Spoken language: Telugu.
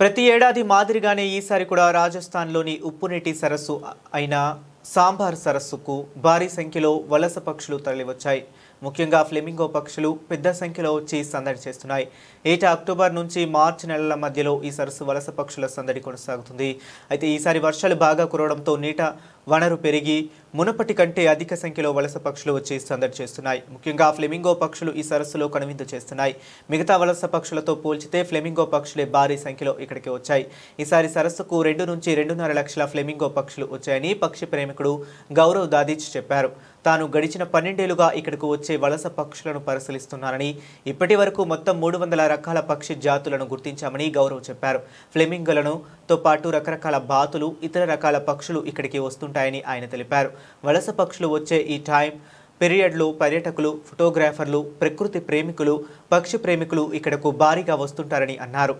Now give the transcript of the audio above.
ప్రతి ఏడాది మాదిరిగానే ఈసారి కూడా రాజస్థాన్లోని ఉప్పునీటి సరస్సు అయిన సాంబార్ సరస్సుకు భారీ సంఖ్యలో వలస పక్షులు తరలివచ్చాయి. ముఖ్యంగా ఫ్లెమింగో పక్షులు పెద్ద సంఖ్యలో వచ్చి సందడి చేస్తున్నాయి. ఏటా అక్టోబర్ నుంచి మార్చి నెలల మధ్యలో ఈ సరస్సు వలస పక్షుల సందడి కొనసాగుతుంది. అయితే ఈసారి వర్షాలు బాగా కురవడంతో నీట వనరు పెరిగి మునుపటి కంటే అధిక సంఖ్యలో వలస పక్షులు వచ్చి సందడి చేస్తున్నాయి. ముఖ్యంగా ఫ్లెమింగో పక్షులు ఈ సరస్సులో కనువిందు చేస్తున్నాయి. మిగతా వలస పక్షులతో పోల్చితే ఫ్లెమింగో పక్షులే భారీ సంఖ్యలో ఇక్కడికి వచ్చాయి. ఈసారి సరస్సుకు 2 నుంచి 2.5 లక్షల ఫ్లెమింగో పక్షులు వచ్చాయని పక్షి ప్రేమికుడు గౌరవ్ దాదిచ్ చెప్పారు. తాను గడిచిన 12 ఏళ్లుగా ఇక్కడకు వచ్చే వలస పక్షులను పరిశీలిస్తున్నారని, ఇప్పటి వరకు మొత్తం 300 రకాల పక్షి జాతులను గుర్తించామని గౌరవ్ చెప్పారు. ఫ్లెమింగోలను తో పాటు రకరకాల బాతులు, ఇతర రకాల పక్షులు ఇక్కడికి వస్తుంటాయని ఆయన తెలిపారు. వలస పక్షులు వచ్చే ఈ టైం పీరియడ్లో పర్యాటకులు, ఫోటోగ్రాఫర్లు, ప్రకృతి ప్రేమికులు, పక్షి ప్రేమికులు ఇక్కడకు భారీగా వస్తుంటారని అన్నారు.